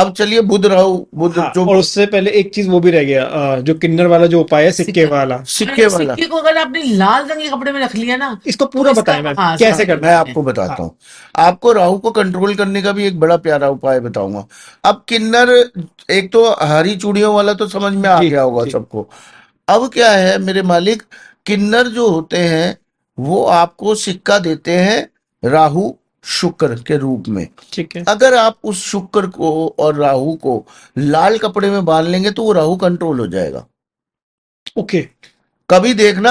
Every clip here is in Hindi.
अब चलिए बुध राहु बुध हाँ, जो और उससे पहले एक चीज वो भी रह गया, जो किन्नर वाला जो उपाय है, सिक्के वाला। सिक्के वाला, सिक्के को अगर आपने लाल रंग के कपड़े में रख लिया ना, इसको तो पूरा इसका बताएं मैम, हाँ कैसे समझ करना मैं है। आपको बताता हाँ, हूँ। आपको राहु को कंट्रोल करने का भी एक बड़ा प्यारा उपाय बताऊंगा। अब किन्नर, एक तो हरी चूड़ियों वाला तो समझ में आ जी गया होगा जी, सबको। अब क्या है मेरे मालिक, किन्नर जो होते हैं वो आपको सिक्का देते हैं राहु शुक्र के रूप में। ठीक है। अगर आप उस शुक्र को और राहु को लाल कपड़े में बांध लेंगे तो वो राहु कंट्रोल हो जाएगा। ओके। कभी देखना,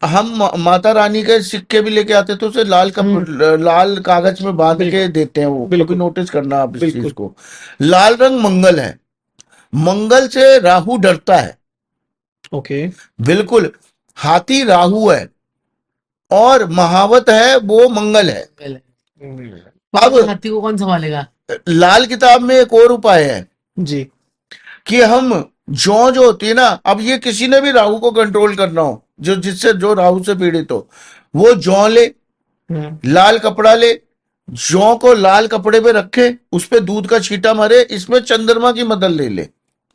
हम माता रानी के सिक्के भी लेके आते तो उसे लाल कागज में बांध के बिल्कुल देते हैं। वो कभी बिल्कुल नोटिस करना आप इस चीज बिल्कुल। को। लाल रंग मंगल है, मंगल से राहु डरता है। ओके। बिल्कुल, हाथी राहु है और महावत है वो मंगल है। अब अब हाथी को कौन संभालेगा? लाल किताब में एक और उपाय है जी। कि हम जो होती है ना, अब ये किसी ने भी राहु को कंट्रोल करना हो, जो जिससे जो राहु से पीड़ित हो, वो जौ ले, लाल कपड़ा ले, जौ को लाल कपड़े पे रखे, उस पे दूध का छींटा मारे, इसमें चंद्रमा की मदद ले ले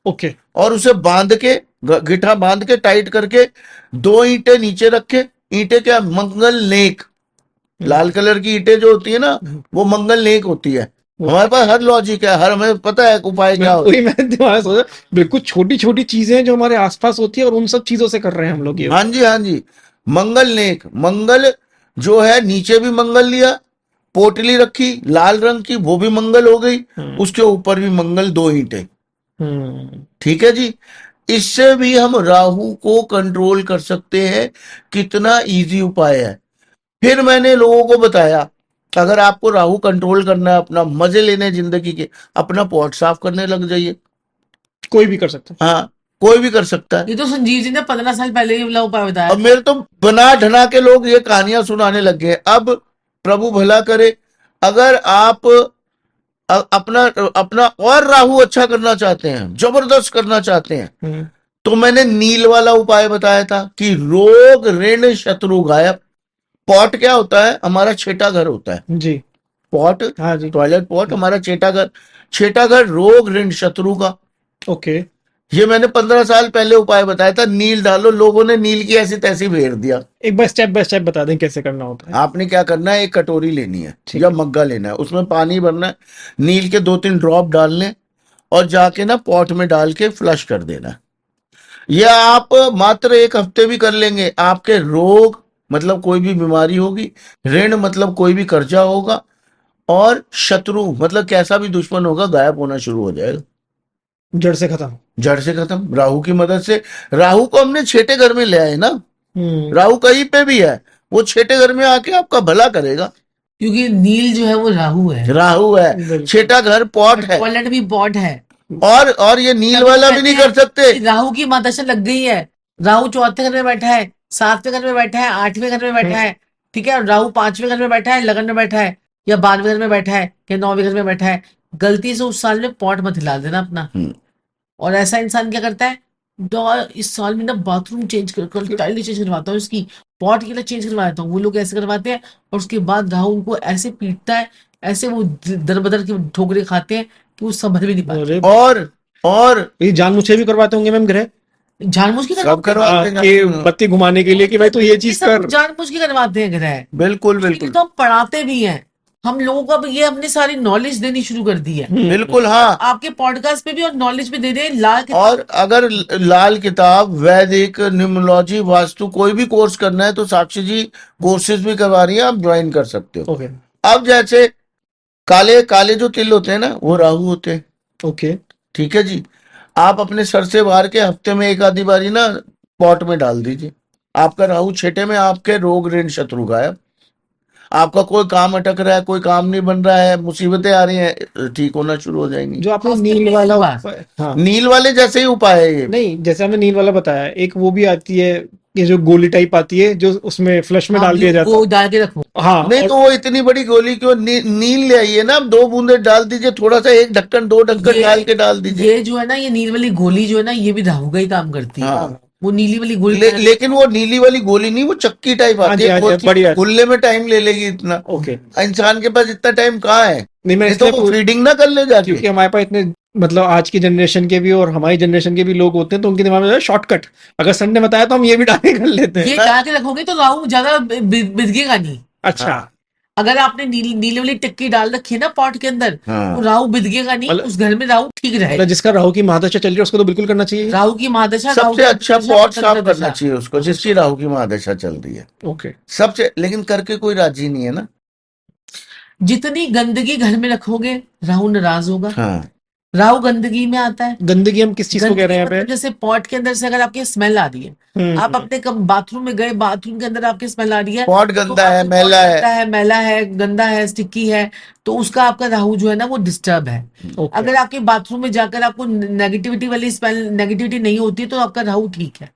ओके। और उसे बांध के, गिठा बांध के टाइट करके, 2 ईंटें नीचे रखे। ईंटें क्या, मंगल नेक, लाल कलर की ईंटें जो होती है ना, वो मंगल नेक होती है। हमारे पास हर लॉजिक है, हर हमें पता है उपाय क्या होता है। वही मैं दिमाग में सोचा, बिल्कुल छोटी छोटी चीजें जो हमारे आसपास होती है और उन सब चीजों से कर रहे हैं हम लोग ये। हाँ जी, हाँ जी। मंगल नेक, मंगल जो है नीचे भी मंगल लिया, पोटली रखी लाल रंग की, वो भी मंगल हो गई, उसके ऊपर भी मंगल, 2 ईंटें। ठीक है जी। इससे भी हम राहु को कंट्रोल कर सकते हैं। कितना इजी उपाय है। फिर मैंने लोगों को बताया, अगर आपको राहु कंट्रोल करना है, अपना मजे लेने हैं जिंदगी के, अपना पॉट साफ करने लग जाइए। कोई भी कर सकता है। हाँ, कोई भी कर सकता है। ये तो संजीव जी ने 15 साल पहले ये वाला उपाय बताया अब मेरे तो बना ढना के लोग ये कहानियां सुनाने लग गए। अब प्रभु भला करे, अगर आप अपना अपना और राहु अच्छा करना चाहते हैं, जबरदस्त करना चाहते हैं, तो मैंने नील वाला उपाय बताया था कि रोग ऋण शत्रु गायब। पॉट क्या होता है, हमारा छेटा घर होता है। जी। पॉट, हाँ जी। टॉयलेट पॉट हमारा छेटा घर। छेटा घर रोग ऋण शत्रु का। ओके। ये मैंने 15 साल पहले उपाय बताया था। नील डालो, लोगों ने नील की ऐसी तैसी भेड़ दिया। एक बार बाय स्टेप बता दें कैसे करना होता है। आपने क्या करना है, एक कटोरी लेनी है ठीक या है। मग्गा लेना है, उसमें पानी भरना है, नील के 2-3 ड्रॉप डालने और जाके ना पॉट में डाल के फ्लश कर देना। यह आप मात्र 1 हफ्ते भी कर लेंगे, आपके रोग मतलब कोई भी बीमारी होगी, ऋण मतलब कोई भी कर्जा होगा, और शत्रु मतलब कैसा भी दुश्मन होगा, गायब होना शुरू हो जाएगा। जड़ से खत्म। जड़ से खत्म, राहु की मदद से। राहु को हमने छेटे घर में ले आए ना, राहु कहीं पे भी है, वो छेटे घर में आके आपका भला करेगा। क्योंकि नील जो है वो राहु है, राहु है, छेटा घर पॉट है, टॉयलेट भी पॉट है। और ये नील वाला भी नहीं कर सकते। राहु की मादशा लग गई है, राहु 4थे घर में बैठा है, 7वें घर में बैठा है, 8वें घर में बैठा है, ठीक है, और राहु 5वें घर में बैठा है, लगन में बैठा है, या 12वें घर में बैठा है, या 9वें घर में बैठा है। गलती से उस साल में पॉट मत हिला देना अपना। और ऐसा इंसान क्या करता है, इस साल में ना बाथरूम चेंज कर टाइल चेंज करवाता हूँ, इसकी पॉट के लिए चेंज करवा देता हूँ। वो लोग ऐसे करवाते हैं और उसके बाद राहु उनको ऐसे पीटता है, ऐसे वो दर बदर की ठोकरें खाते हैं कि वो संभल भी नहीं पाते। और ये जानबूझ भी करवाते होंगे मैम ग्रह, जानबूझ के सब करवाते हैं, कि बत्ती घुमाने के लिए कि भाई तो ये चीज कर। जानबूझ के करवाते हैं ग्रह। बिल्कुल उसके लिए बिल्कुल तो हम पढ़ाते भी हैं। हम लोगों को अब ये हमने सारी नॉलेज देनी शुरू कर दी है। बिल्कुल, हाँ। आपके पॉडकास्ट पे भी और नॉलेज पे दे दें लाल किताब। और अगर लाल किताब, वैदिक, न्यूमरोलॉजी, वास्तु कोई भी कोर्स करना है तो साक्षी जी कोर्सेज भी करवा रही है, आप ज्वाइन कर सकते हो। ओके। अब जैसे काले काले जो तिल होते हैं ना, वो राहु होते हैं। ओके। ठीक है जी। आप अपने सर से बाहर के हफ्ते में एक आधी बारी ना पॉट में डाल दीजिए, आपका राहु छेटे में, आपके रोग ऋण शत्रु गायब। आपका कोई काम अटक रहा है, कोई काम नहीं बन रहा है, मुसीबतें आ रही हैं, ठीक होना शुरू हो जाएंगी। जो आपने नील वाला हाँ, नील वाले जैसे ही उपाय है ये। नहीं, जैसे हमने नील वाला बताया, एक वो भी आती है, ये जो गोली टाइप आती है जो उसमें फ्लश में डाल दिया जाता है। वो डाल के रखो। हाँ, नहीं तो वो इतनी बड़ी गोली क्यों, नील ले आइए ना, 2 बूंदे डाल दीजिए, थोड़ा सा, 1 ढक्कन 2 ढक्कन डाल के डाल दीजिए। ये जो है ना, ये नील वाली गोली जो है ना, ये भी राहु का ही काम करती है। हाँ। वो नीली वाली गोली लेकिन वो नीली वाली गोली नहीं, वो चक्की टाइप आती है, बढ़िया। खुलने में टाइम ले लेगी इतना। ओके। इंसान के पास इतना टाइम कहाँ है। नहीं, मैं नहीं तो इसलिए वो फीडिंग ना कर ले जाके। क्योंकि हमारे पास इतने मतलब आज की जनरेशन के भी और हमारी जनरेशन के भी लोग होते हैं, तो उनके दिमाग में शॉर्टकट, अगर सन ने बताया तो हम ये भी डाले कर लेते हैं। ये डाल के रखोगे तो राहु ज्यादा बिदगेगा नहीं। अच्छा, हाँ अगर आपने नीली वाली टिक्की डाल रखी है ना पॉट के अंदर, हाँ। तो राहु बिदगेगा नहीं, मतलब- उस घर में राहु ठीक रहेगा। मतलब जिसका राहु की महादशा चल रही है उसको तो बिल्कुल करना चाहिए। राहु की महादशा, राहु सबसे की अच्छा अंतर्दशा, पॉट पतंग साफ करना दशा। चाहिए उसको जिसकी राहु की महादशा चल रही है, ओके, सबसे। लेकिन करके कोई राजी नहीं है ना। जितनी गंदगी घर में रखोगे राहु नाराज होगा। हाँ राहु गंदगी में आता है। गंदगी हम किस चीज को कह रहे हैं यहाँ मतलब पे? जैसे पॉट के अंदर से अगर आपकी स्मेल आ रही है, आप अपने बाथरूम में गए, बाथरूम के अंदर आपकी स्मेल आ रही है, पॉट तो गंदा है, आपको मैला गंदा है। है, मैला है, गंदा है, स्टिकी है, तो उसका आपका राहु जो है ना वो डिस्टर्ब है। ओके, अगर आपके बाथरूम में जाकर आपको नेगेटिविटी वाली स्मेल, नेगेटिविटी नहीं होती है, तो आपका राहु ठीक है।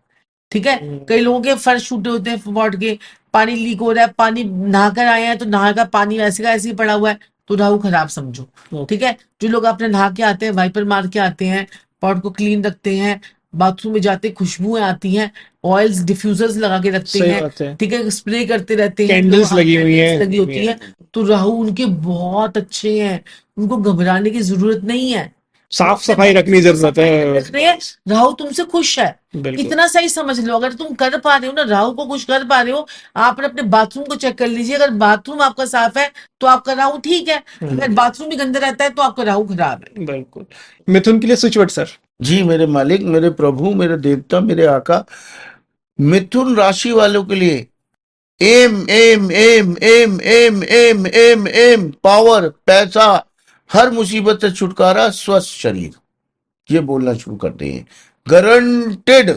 ठीक है। कई लोगों के फर्श छूटे होते हैं पॉट के, पानी लीक हो रहा है, पानी नहाकर आए हैं तो नहा का पानी ऐसे का ऐसे ही पड़ा हुआ है, तो राहु खराब समझो। ठीक है। जो लोग अपने नहा के आते हैं, वाइपर मार के आते हैं, पॉट को क्लीन रखते हैं, बाथरूम में जाते खुशबुएं आती हैं, ऑयल्स डिफ्यूजर्स लगा के रखते सही हैं, बात है। ठीक है, स्प्रे करते रहते हैं, कैंडल्स लगी हुई कैंडल्स हैं। लगी होती है, तो राहु उनके बहुत अच्छे हैं, उनको घबराने की जरूरत नहीं है। साफ सफाई रखनी जरूरत है। रख रहे हैं, राहु तुमसे खुश है। बिल्कुल। इतना सही समझ लो, अगर तुम कर पा रहे हो ना, राहु को खुश कर पा रहे हो, आप अपने बाथरूम को चेक कर लीजिए। अगर बाथरूम आपका साफ है तो आपका राहु ठीक है, अगर बाथरूम भी गंदा रहता है तो आपका राहु खराब है। बिल्कुल। मिथुन के लिए स्विच वर्ड सर। जी मेरे मालिक, मेरे प्रभु, मेरे देवता, मेरे आका, मिथुन राशि वालों के लिए एम एम एम एम एम एम एम एम पावर, पैसा, हर मुसीबत से छुटकारा, स्वस्थ शरीर, ये बोलना शुरू करते हैं। गारंटेड,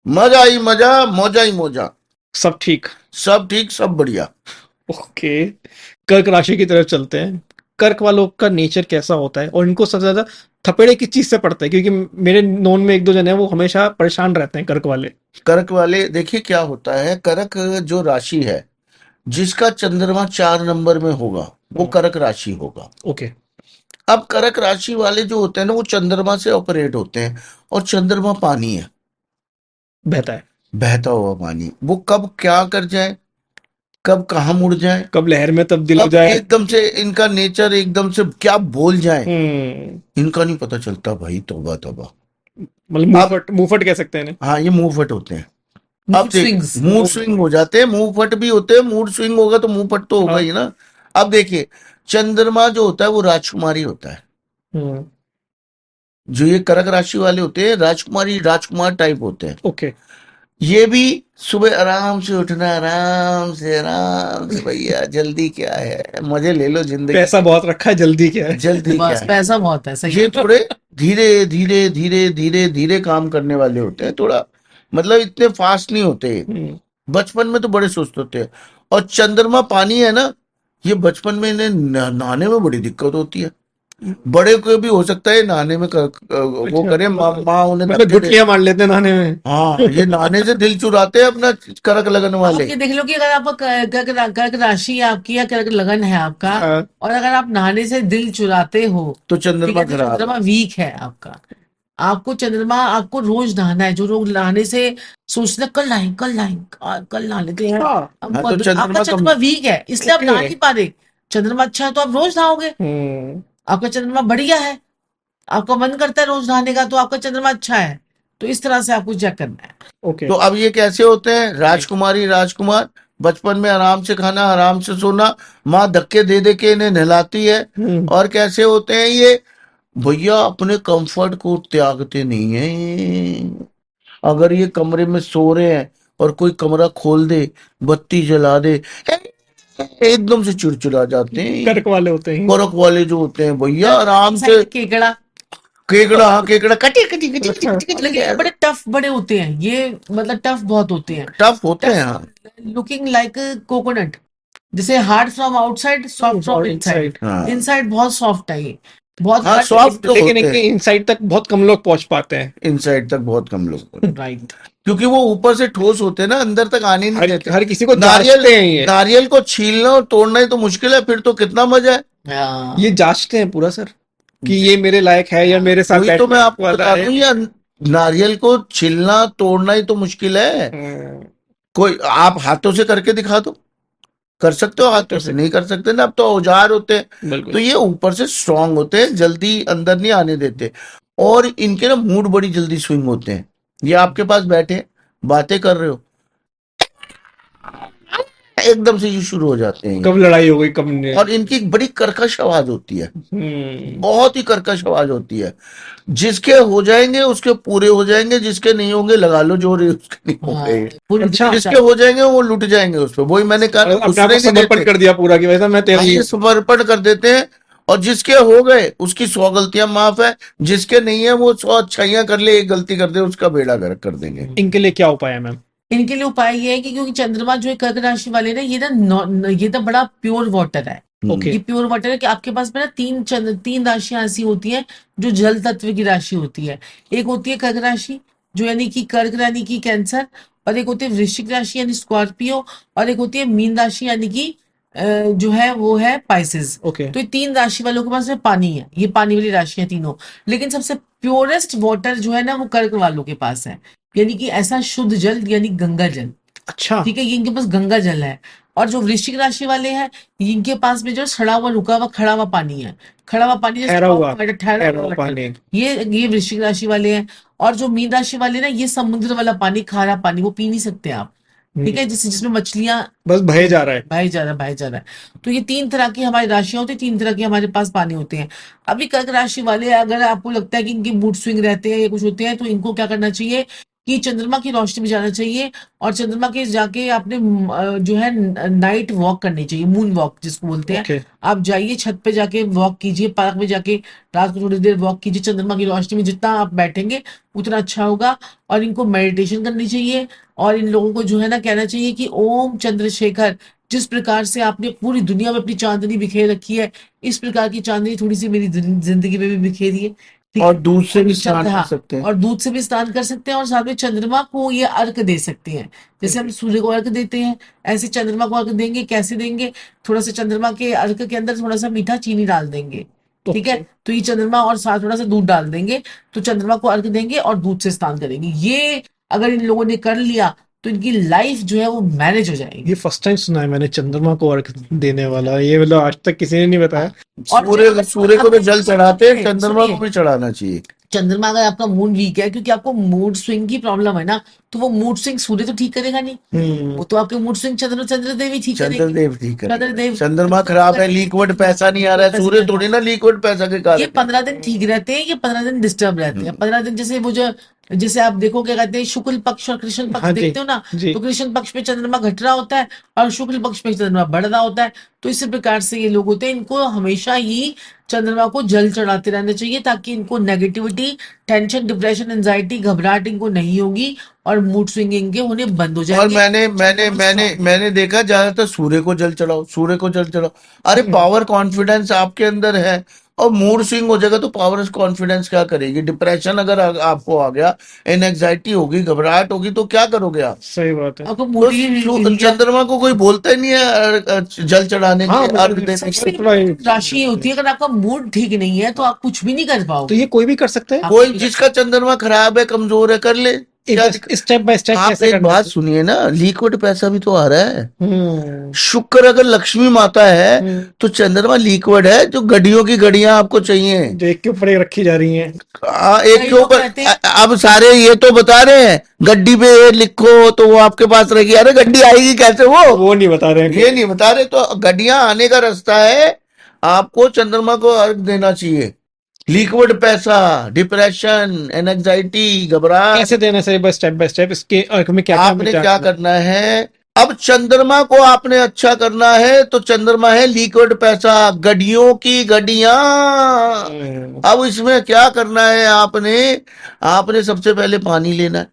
मजा ही मजा, मौजा ही मौजा, सब ठीक। सब ठीक, सब बढ़िया। ओके, कर्क राशि की तरफ चलते हैं। कर्क वालों का नेचर कैसा होता है और इनको सबसे ज्यादा थपेड़े किस चीज से पड़ता है? क्योंकि मेरे नोन में एक दो जने हैं वो हमेशा परेशान रहते हैं कर्क वाले। कर्क वाले देखिए क्या होता है, कर्क जो राशि है, जिसका चंद्रमा 4 नंबर में होगा वो कर्क राशि होगा। ओके, अब कर्क राशि वाले जो होते हैं ना, वो चंद्रमा से ऑपरेट होते हैं, और चंद्रमा पानी है, बहता है, बहता हुआ पानी। वो कब क्या कर जाए, कब कहाँ मुड़ जाए, कब लहर में तब्दील हो कब जाए। एकदम से इनका नेचर एकदम से क्या बोल जाए, इनका नहीं पता चलता भाई। तौबा तौबा। मतलब मुंहफट कह सकते हैं हाँ, ये मूवफट होते हैं। अब मूड स्विंग्स। मूड स्विंग हो जाते हैं, मूवफट भी होते हैं। मूड स्विंग होगा तो मूवफट तो होगा ही ना। अब देखिए, चंद्रमा जो होता है वो राजकुमारी होता है। जो ये कर्क राशि वाले होते हैं, राजकुमारी, राजकुमार टाइप होते हैं। ओके, ये भी सुबह आराम से उठना, आराम से भैया, जल्दी क्या है, मजे ले लो जिंदगी, पैसा बहुत रखा है, जल्दी क्या है। जल्दी क्या बस है। पैसा बहुत है, सही ये थोड़े धीरे धीरे धीरे धीरे धीरे काम करने वाले होते हैं, थोड़ा मतलब इतने फास्ट नहीं होते। बचपन में तो बड़े सुस्त होते हैं। और चंद्रमा पानी है ना, ये बचपन में इन्हें नहाने में बड़ी दिक्कत होती है। बड़े को भी हो सकता है नहाने में वो करे, माँ उन्हें मतलब धक्के दे। गुटलियां मार लेते हैं नहाने में। हाँ, ये नहाने से दिल चुराते हैं अपना, कर्क लगन वाले। आप ये देख लो कि अगर आपका कर्क राशि है आपकी, या कर्क लगन है आपका, और अगर आप नहाने से दिल चुराते हो, तो ठीक चंद्रमा है, तो खराब चंद्रमा है। वीक है आपका। आपको चंद्रमा, आपको रोज नहाना है। जो लोग नहाने से सोचते कल नहाएं, कल नहाएं, कल नहा लेते हैं, हाँ, तो आपका चंद्रमा चंद्रमा वीक है, इसलिए आप नहा नहीं पा रहे। चंद्रमा अच्छा है तो आप रोज नहाओगे। आपका चंद्रमा बढ़िया है, आपका मन करता है रोज नहाने का, तो आपका चंद्रमा अच्छा है। तो इस तरह से आपको चेक करना है। ओके, तो अब ये कैसे होते हैं, राजकुमारी, राजकुमार, बचपन में आराम से खाना, आराम से सोना, माँ धक्के दे दे के इन्हें नहलाती है। और कैसे होते हैं ये भैया, अपने कंफर्ट को त्यागते नहीं है। अगर ये कमरे में सो रहे हैं और कोई कमरा खोल दे, बत्ती जला दे, एकदम से चिड़चिड़ा जाते हैं। कर्क वाले होते हैं। कर्क वाले जो होते हैं भैया, आराम से केकड़ा, केकड़ा, हाँ केकड़ा, कटी कटी कटी कटी कटी लेकिन ये बड़े टफ बड़े होते हैं ये, मतलब टफ बहुत होते हैं। टफ होते हैं। हाँ लुकिंग लाइक कोकोनट, जैसे hard from outside, soft from inside. हाँ। इनसाइड बहुत सॉफ्ट है ये, बहुत हाँ, सॉफ्ट तो लेकिन होते हैं। इनसाइड तक बहुत कम लोग पहुंच पाते हैं। इनसाइड तक बहुत कम लोग, राइट। क्योंकि वो ऊपर से ठोस होते हैं ना, अंदर तक आने नहीं देते। हर किसी को नारियल, जांचते हैं ये। नारियल को छीलना और तोड़ना ही तो मुश्किल है, फिर तो कितना मजा है। ये जांचते हैं पूरा सर कि ये मेरे लायक है या मेरे साथ वही तो मैं आपको वाला बता रहा है। हूँ, ये नारियल को छीलना तोड़ना ही तो मुश्किल है। कोई आप हाथों से करके दिखा दो, कर सकते हो, हाथों से नहीं कर सकते ना, अब तो औजार होते हैं, तो बिल्कुल। ये ऊपर से स्ट्रांग होते हैं, जल्दी अंदर नहीं आने देते, और इनके ना मूड बड़ी जल्दी स्विंग होते हैं। ये आपके पास बैठे बातें कर रहे हो, एकदम से ये शुरू हो जाते हैं कब लड़ाई हो गई कब ने। और इनकी एक बड़ी कर्कश आवाज होती है, हम्म। बहुत ही कर्कश आवाज होती है। जिसके हो जाएंगे उसके पूरे हो जाएंगे, जिसके नहीं होंगे लगा लो जोर, उसके नहीं हाँ, होंगे। पूरी अच्छा। दुनिया जिसके हो जाएंगे वो लुट जाएंगे उस पर, वही मैंने कहा ना, अपने आप घुसने को नहीं समर्पण देते। कर दिया पूरा कि वैसा मैं तेरा हाँ, ही ये समर्पण कर देते हैं, और जिसके हो गए उसकी 100 गलतियां माफ है, जिसके नहीं है वो 100 अच्छाइयां कर ले, एक गलती कर दे उसका बेड़ा गर्क कर देंगे। इनके लिए क्या उपाय है मैम? इनके लिए उपाय ये है कि क्योंकि चंद्रमा जो है कर्क राशि वाले ना, ये ना ये तो बड़ा प्योर वाटर है। ओके। ये प्योर वाटर है कि आपके पास में ना तीन राशियां ऐसी होती हैं जो जल तत्व की राशि होती है। एक होती है कर्क राशि, जो यानी कि कर्क यानी कि कैंसर, और एक होती है वृश्चिक राशि यानी स्कॉर्पियो, और एक होती है मीन राशि यानी कि जो है वो है पाइसेस। ओके। तो ये तीन राशि वालों के पास में पानी है, ये पानी वाली राशियां तीनों। लेकिन सबसे प्योरेस्ट वाटर जो है ना वो कर्क वालों के पास है, यानी कि ऐसा शुद्ध जल यानी गंगा जल। अच्छा। ठीक है, ये इनके पास गंगा जल है। और जो वृश्चिक राशि वाले हैं, इनके पास में जो सड़ा हुआ रुका हुआ खड़ा हुआ पानी है, खड़ा हुआ पानी जैसे ठहरा हुआ ठहरा ठहरा हुआ हुआ पानी। ये वृश्चिक राशि वाले हैं। और जो मीन राशि वाले ना, ये समुद्र वाला पानी, खारा पानी, वो पी नहीं सकते आप। ठीक है, जिसमें मछलियां बस बहे जा रहा है। भाई जा रहा है। तो ये तीन तरह की हमारी राशियां होती है, तीन तरह के हमारे पास पानी होते हैं। अभी कर्क राशि वाले, अगर आपको लगता है कि इनके मूड स्विंग रहते हैं या कुछ होते हैं, तो इनको क्या करना चाहिए कि चंद्रमा की रोशनी में जाना चाहिए, और चंद्रमा के जाके आपने जो है नाइट वॉक करनी चाहिए, मून वॉक जिसको बोलते हैं। ओके। आप जाइए छत पे जाके वॉक कीजिए, पार्क में जाके रात को थोड़ी देर वॉक कीजिए, चंद्रमा की रोशनी में जितना आप बैठेंगे उतना अच्छा होगा। और इनको मेडिटेशन करनी चाहिए, और इन लोगों को जो है ना कहना चाहिए कि ओम चंद्रशेखर, जिस प्रकार से आपने पूरी दुनिया में अपनी चांदनी बिखेर रखी है, इस प्रकार की चांदनी थोड़ी सी मेरी जिंदगी में भी बिखेरी है। ठीक और है, दूध से भी स्नान कर हाँ, सकते हैं। और दूध से भी स्नान कर सकते हैं, और साथ में चंद्रमा को ये अर्घ दे सकते हैं। जैसे हम सूर्य को अर्घ देते हैं, ऐसे चंद्रमा को अर्घ देंगे। कैसे देंगे? थोड़ा सा चंद्रमा के अर्घ के अंदर थोड़ा सा मीठा चीनी डाल देंगे। ठीक है, तो ये चंद्रमा और साथ थोड़ा सा दूध डाल देंगे, तो चंद्रमा को अर्घ देंगे और दूध से स्नान करेंगे। ये अगर इन लोगों ने कर लिया तो इनकी लाइफ जो है वो मैनेज हो जाएगी। ये फर्स्ट टाइम सुना है मैंने चंद्रमा को अर्घ देने वाला, ये मतलब आज तक किसी ने नहीं बताया। और सूर्य को तो जल चढ़ाते हैं, सुनिए, चंद्रमा को सुनिए। भी चढ़ाना चाहिए। चंद्रमा अगर आपका मूड वीक है, क्योंकि आपको मूड स्विंग की प्रॉब्लम है ना, तो वो मूड स्विंग सूर्य तो ठीक करेगा नहीं, वो तो आपके मूड स्विंग चंद्रदेव ही ठीक करेंगे। चंद्रदेव ठीक है। चंद्रदेव चंद्रमा खराब है, लिक्विड पैसा नहीं आ रहा है, सूर्य थोड़ी ना लिक्विड पैसा के ये कारण। 15 दिन ठीक रहते हैं, ये 15 दिन डिस्टर्ब रहते हैं। 15 दिन जैसे वो जो, जैसे आप देखो क्या कहते हैं, शुक्ल पक्ष और कृष्ण पक्ष हाँ जी, देखते हो ना, जी। तो कृष्ण पक्ष में चंद्रमा घट रहा होता है और शुक्ल पक्ष में चंद्रमा बढ़ रहा होता है। तो इसी प्रकार से ये लोग होते हैं, इनको हमेशा ही चंद्रमा को जल चढ़ाते रहना चाहिए, ताकि इनको नेगेटिविटी, टेंशन, डिप्रेशन, एंजाइटी, घबराहट इनको नहीं होगी, और मूड स्विंगिंग के होने बंद हो और जाएंगे। मैंने देखा ज्यादातर सूर्य को जल चढ़ाओ, सूर्य को जल चढ़ाओ। अरे पावर कॉन्फिडेंस आपके अंदर है, और मूड स्विंग हो जाएगा तो पावर कॉन्फिडेंस क्या करेगी? डिप्रेशन अगर आपको आ गया, एंजाइटी होगी, घबराहट होगी, तो क्या करोगे आप? सही बात है। आपको तो मूड ही चंद्रमा को कोई बोलता ही नहीं है जल चढ़ाने हाँ, के, अर्घ देने के। थोड़ा राशि होती है, अगर आपका मूड ठीक नहीं है तो आप कुछ भी नहीं कर तो पाओगे। ये कोई भी कर सकता है। कोई जिसका चंद्रमा खराब है, कमजोर है, कर ले। क्या स्टेप बाय स्टेप आप कैसे एक करना बात सुनिए ना, लिक्विड पैसा भी तो आ रहा है। है? शुक्र अगर लक्ष्मी माता है तो चंद्रमा लिक्विड है, जो घड़ियों की घड़ियां आपको चाहिए। जो एक के ऊपर एक रखी जा रही हैं। एक कई के लोग ऊपर कहते हैं- अब सारे ये तो बता रहे हैं गड्डी पे ये लिखो तो वो आपके पास रहेगी। अरे गड्डी आएगी कैसे? वो नहीं बता रहे हैं। ये नहीं बता रहे। तो गड्डियां आने का रास्ता है, आपको चंद्रमा को अर्घ देना चाहिए। लिक्विड पैसा, डिप्रेशन, एंजाइटी, घबराहट, कैसे देना है स्टेप बाय स्टेप, इसके अर्घ में क्या आपने क्या करना है? अब चंद्रमा को आपने अच्छा करना है तो चंद्रमा है लिक्विड पैसा, गड्डियों की गड्डियां। अब इसमें क्या करना है? आपने सबसे पहले पानी लेना है,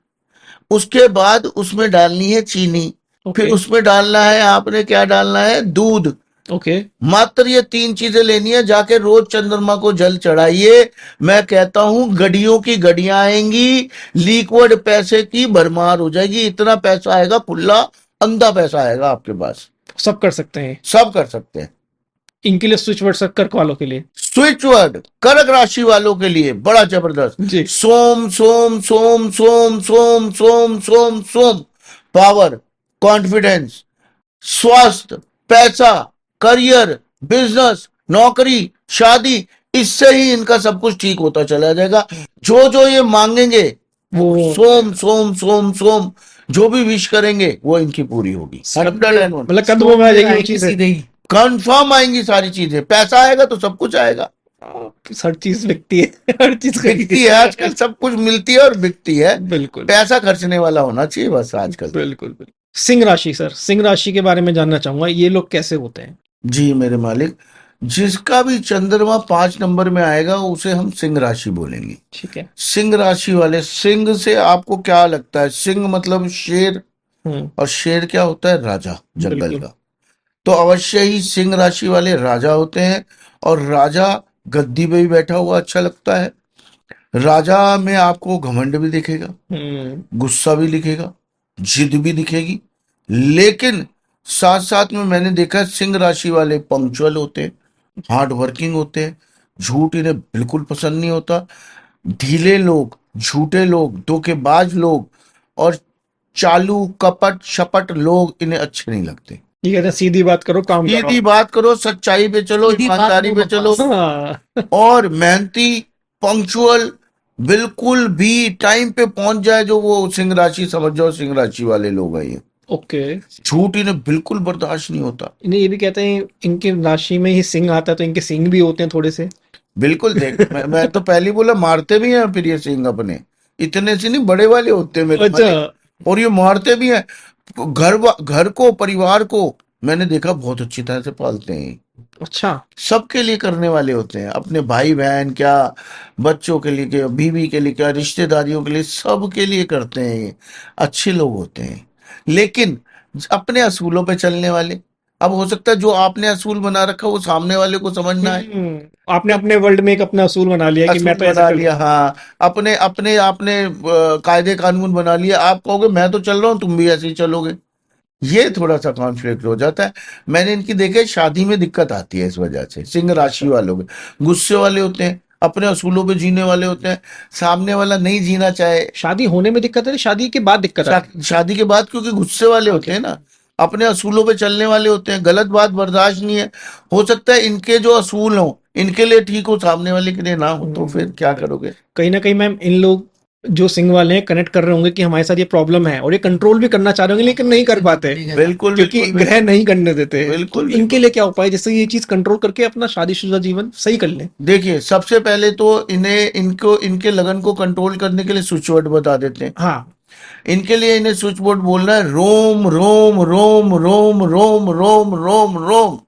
उसके बाद उसमें डालनी है चीनी, फिर उसमें डालना है, आपने क्या डालना है? दूध। ओके। मात्र ये 3 चीजें लेनी है, जाके रोज चंद्रमा को जल चढ़ाइए। मैं कहता हूं गड्डियों की गड्डियां आएंगी, लिक्विड पैसे की भरमार हो जाएगी। इतना पैसा आएगा, खुला अंधा पैसा आएगा आपके पास। सब कर सकते हैं, सब कर सकते हैं। इनके लिए स्विच वर्ड कर्क वालों के लिए। स्विच वर्ड कर्क राशि वालों के लिए बड़ा जबरदस्त जी। सोम सोम सोम सोम सोम सोम सोम सोम। पावर, कॉन्फिडेंस, स्वास्थ्य, पैसा, करियर, बिजनेस, नौकरी, शादी, इससे ही इनका सब कुछ ठीक होता चला जाएगा। जो जो ये मांगेंगे वो सोम सोम सोम सोम, जो भी विश करेंगे वो इनकी पूरी होगी। 101 मतलब कदमों में आ जाएगी वो आएंगी चीजें। सीधे ही। कंफर्म आएंगी सारी चीजें। पैसा आएगा तो सब कुछ आएगा। हर चीज बिकती है, हर चीज बिकती है आजकल, सब कुछ मिलती है और बिकती है। बिल्कुल पैसा खर्चने वाला होना चाहिए बस आजकल। बिल्कुल बिल्कुल। सिंह राशि सर, सिंह राशि के बारे में जानना चाहूंगा, ये लोग कैसे होते हैं? जी मेरे मालिक, जिसका भी चंद्रमा 5 नंबर में आएगा उसे हम सिंह राशि बोलेंगे। ठीक है। सिंह राशि वाले, सिंह से आपको क्या लगता है? सिंह मतलब शेर, हम्म। और शेर क्या होता है? राजा, जंगल बिल्कुल। का। तो अवश्य ही सिंह राशि वाले राजा होते हैं। और राजा गद्दी पे भी बैठा हुआ अच्छा लगता है। राजा में आपको घमंड भी दिखेगा, गुस्सा भी दिखेगा, जिद भी दिखेगी। लेकिन साथ साथ में मैंने देखा है सिंह राशि वाले पंक्चुअल होते हैं, हार्ड वर्किंग होते हैं। झूठ इन्हें बिल्कुल पसंद नहीं होता। ढीले लोग, झूठे लोग, धोखेबाज लोग और चालू कपट शपट लोग इन्हें अच्छे नहीं लगते। ये कहते हैं सीधी बात करो, काम करो। सीधी बात करो, सच्चाई पे चलो, सीधी बात ईमानदारी को पे चलो, बकवास। हाँ। और मेहनती, पंक्चुअल, बिल्कुल भी टाइम पे पहुंच जाए, जो वो सिंह राशि समझ जाओ सिंह राशि वाले लोग हैं ये। ओके। झूठ इन्हें बिल्कुल बर्दाश्त नहीं होता। इन्हें ये भी कहते हैं इनकी राशि में ही सिंह आता है, तो इनके सिंह भी होते हैं थोड़े से। बिल्कुल देख, मैं तो पहले ही बोला, मारते भी हैं फिर ये सिंह अपने, इतने से नहीं, बड़े वाले होते हैं मेरे अच्छा। मालिक। और ये मारते भी हैं। घर को, परिवार को मैंने देखा बहुत अच्छी तरह से पालते हैं। अच्छा। सबके लिए करने वाले होते हैं, अपने भाई बहन क्या, बच्चों के लिए क्या, बीवी के लिए क्या, रिश्तेदारियों के लिए, सबके लिए करते हैं ये। अच्छे लोग होते हैं, लेकिन अपने असूलों पे चलने वाले। अब हो सकता है जो आपने असूल बना रखा वो सामने वाले को समझना है। आपने अपने वर्ल्ड में एक अपना असूल बना लिया कि मैं असूल तो ऐसा बना कर लिया, हाँ, अपने अपने आपने कायदे कानून बना लिया। आप कहोगे मैं तो चल रहा हूँ, तुम भी ऐसे ही चलोगे। ये थोड़ा सा कॉन्फ्लिक्ट हो जाता है। मैंने इनकी देखे शादी में दिक्कत आती है इस वजह से। सिंह राशि वालों के गुस्से वाले होते हैं, अपने असूलों पे जीने वाले होते हैं। सामने वाला नहीं जीना चाहे, शादी होने में दिक्कत है, शादी के बाद दिक्कत आती शादी के बाद, क्योंकि गुस्से वाले होते हैं ना, अपने असूलों पे चलने वाले होते हैं। गलत बात बर्दाश्त नहीं है। हो सकता है इनके जो असूल हो इनके लिए ठीक हो, सामने वाले के लिए ना हो, तो फिर क्या करोगे? कहीं ना कहीं मैम इन लोग जो सिंह वाले हैं कनेक्ट कर रहे होंगे कि हमारे साथ ये प्रॉब्लम है, और ये कंट्रोल भी करना चाह रहे होंगे लेकिन नहीं कर पाते बिल्कुल क्योंकि बिल्कुल ग्रह नहीं करने देते। बिल्कुल, तो इनके लिए क्या उपाय जिससे ये चीज कंट्रोल करके अपना शादीशुदा जीवन सही कर लें? देखिए, सबसे पहले तो इनके लगन को कंट्रोल करने के लिए स्विच वर्ड बता देते हैं। हाँ। इनके लिए इन्हें स्विच बोर्ड बोलना है, रोम रोम रोम रोम रोम रोम रोम रोम।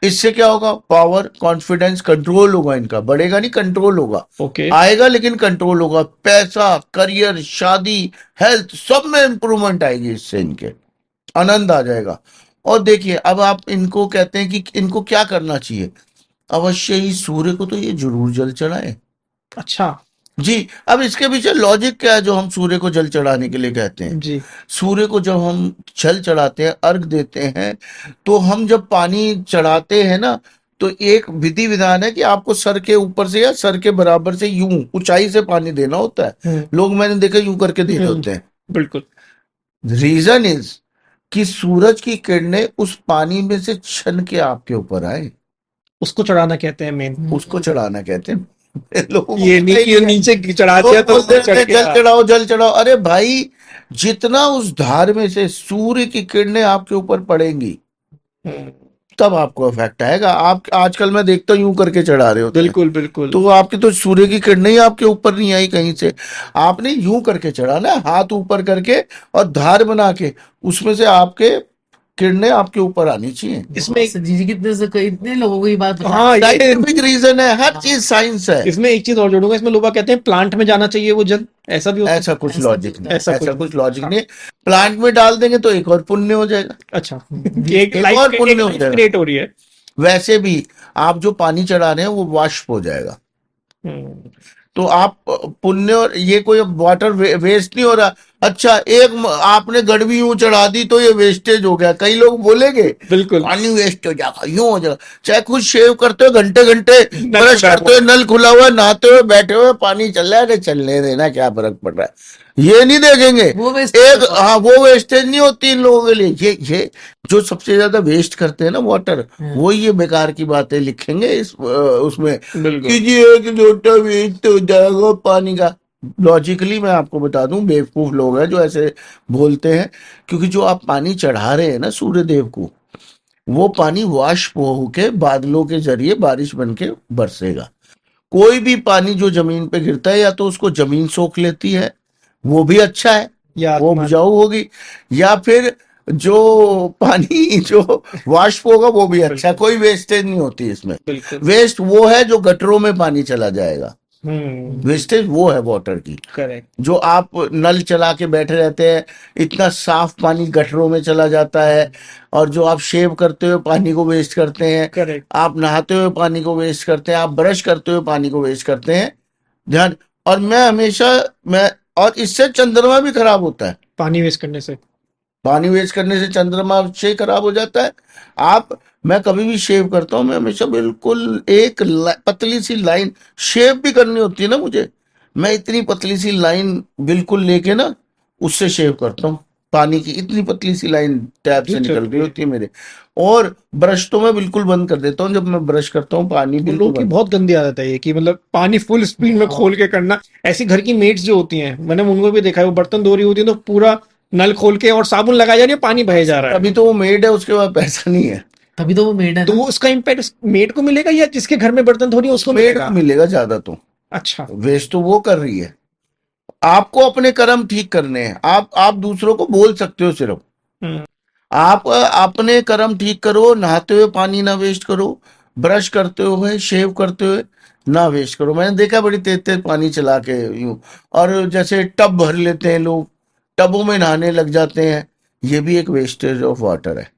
इससे क्या होगा? पावर, कॉन्फिडेंस, कंट्रोल होगा इनका। बढ़ेगा नहीं, कंट्रोल होगा। ओके। आएगा लेकिन कंट्रोल होगा। पैसा, करियर, शादी, हेल्थ, सब में इंप्रूवमेंट आएगी इससे। इनके आनंद आ जाएगा। और देखिए, अब आप इनको कहते हैं कि इनको क्या करना चाहिए। अवश्य ही सूर्य को तो ये जरूर जल चढ़ाए। अच्छा जी। अब इसके पीछे लॉजिक क्या है जो हम सूर्य को जल चढ़ाने के लिए कहते हैं? जी। सूर्य को जब हम जल चढ़ाते हैं, अर्घ देते हैं, तो हम जब पानी चढ़ाते हैं ना, तो एक विधि विधान है कि आपको सर के ऊपर से या सर के बराबर से यूं ऊंचाई से पानी देना होता है। लोग मैंने देखा यूं करके दे रहे होते हैं। बिल्कुल। रीजन इज कि सूरज की किरणें उस पानी में से छन के आपके ऊपर आए, उसको चढ़ाना कहते हैं मेन। उसको चढ़ाना कहते हैं। लोगों को ये पता ही नहीं है। नीचे चढ़ा लोग दिया तो बोलते चढ़ हैं के जल चढ़ाओ, जल चढ़ाओ। अरे भाई, जितना उस धार में से सूर्य की किरणें आपके ऊपर पड़ेंगी तब आपको इफेक्ट आएगा। आप आजकल मैं देखता हूँ यूं करके चढ़ा रहे होते हैं, बिल्कुल बिल्कुल। तो आपकी तो सूर्य की किरणें ही आपके ऊपर नहीं आई कहीं से। आपने यूं करके चढ़ाना, हाथ ऊपर करके और धार बना के, उसमें से आपके किरणें आपके ऊपर आनी चाहिए। इसमें एक जी कितने से इतने लोगों को ये बात पता हाँ ये साइंटिफिक रीजन है, हर चीज साइंस है। इसमें एक चीज और जोड़ूंगा, इसमें लोग कहते हैं प्लांट में जाना चाहिए वो जल, ऐसा भी होता है? ऐसा कुछ ऐसा लॉजिक कुछ- नहीं, ऐसा ऐसा कुछ- कुछ लॉजिक नहीं। प्लांट में डाल देंगे तो एक और पुण्य हो जाएगा। अच्छा कि एक एक लाइफ और पुण्य हो जाएगा। क्रिएट हो रही है। वैसे भी आप जो पानी चढ़ा रहे हैं वो वाष्प हो जाएगा, तो आप पुण्य, और ये कोई वाटर वेस्ट नहीं हो रहा। अच्छा आपने गड़वी यूं चढ़ा दी तो ये वेस्टेज हो गया, कई लोग बोलेंगे बिल्कुल। पानी वेस्ट हो जाएगा, यूं हो जाएगा। चाहे खुद शेव करते हो घंटे घंटे, नल ब्रश खुला करते हुआ हुए नल खुला हुआ है, नहाते हुए बैठे हुए पानी चल रहा है, अरे चलने देना क्या फर्क पड़ रहा है, ये नहीं देखेंगे। वो वेस्ट एक हाँ वो वेस्टेज नहीं होती इन लोगों के लिए। ये जो सबसे ज्यादा वेस्ट करते हैं ना वाटर, वो ये बेकार की बातें लिखेंगे उसमें बिल्कुल। कि जी एक लोटा वेस्ट हो जाएगा पानी का। लॉजिकली मैं आपको बता दूं, बेवकूफ लोग हैं जो ऐसे बोलते हैं, क्योंकि जो आप पानी चढ़ा रहे हैं ना सूर्य देव को, वो पानी वाष्प होके बादलों के जरिए बारिश बन के बरसेगा। कोई भी पानी जो जमीन पे गिरता है या तो उसको जमीन सोख लेती है, वो भी अच्छा है, या वो आत्मा। उपजाऊ होगी, या फिर जो पानी जो वाष्प होगा वो भी अच्छा है। कोई वेस्टेज नहीं होती इसमें। बिल्कुल। वेस्ट वो है जो गटरों में पानी चला जाएगा, हम्म। वेस्टेज वो है वाटर की। करेक्ट। जो आप नल चला के बैठे रहते हैं, इतना साफ पानी गटरों में चला जाता है, और जो आप शेव करते हुए पानी को वेस्ट करते हैं, करेक्ट। आप नहाते हुए पानी को वेस्ट करते हैं, आप ब्रश करते हुए पानी को वेस्ट करते हैं, ध्यान। और मैं हमेशा मैं और इससे चंद्रमा भी खराब होता है। पानी वेस्ट करने से। पानी वेस्ट करने से चंद्रमा से खराब हो जाता है। आप मैं कभी भी शेव करता हूँ, मैं हमेशा बिल्कुल एक पतली सी लाइन, शेव भी करनी होती है ना मुझे, मैं इतनी पतली सी लाइन बिल्कुल लेके ना उससे शेव करता हूँ। पानी की इतनी पतली सी लाइन टैप से निकल रही होती है मेरे। और ब्रश तो मैं बिल्कुल बंद कर देता हूँ, जब मैं ब्रश करता हूँ पानी उन बिल्कुल लोगों की बंद। बहुत गंदी आदत है ये कि मतलब पानी फुल स्पीड में खोल के करना। ऐसी घर की मेट्स जो होती हैं, मैंने उनको भी देखा है, वो बर्तन धो रही होती है तो पूरा नल खोल के और साबुन लगाई जा रही है, पानी बहे जा रहा है। अभी तो वो मेड है, उसके बाद पैसा नहीं है। तभी तो वो मेड है तो ना। वो उसका इम्पैक्ट मेड को मिलेगा या जिसके घर में बर्तन धो रही है उसको मेड मिलेगा? को मिलेगा ज्यादा तो। अच्छा। वेस्ट तो वो कर रही है। आपको अपने कर्म ठीक करने हैं। आप दूसरों को बोल सकते हो सिर्फ, हम्म। आप अपने कर्म ठीक करो, नहाते हुए पानी ना वेस्ट करो, ब्रश करते हुए शेव करते हुए ना वेस्ट करो। मैंने देखा बड़ी तेज तेज पानी चला के यूं, और जैसे टब भर लेते हैं लोग, टबों में नहाने लग जाते हैं, ये भी एक वेस्टेज ऑफ वाटर है।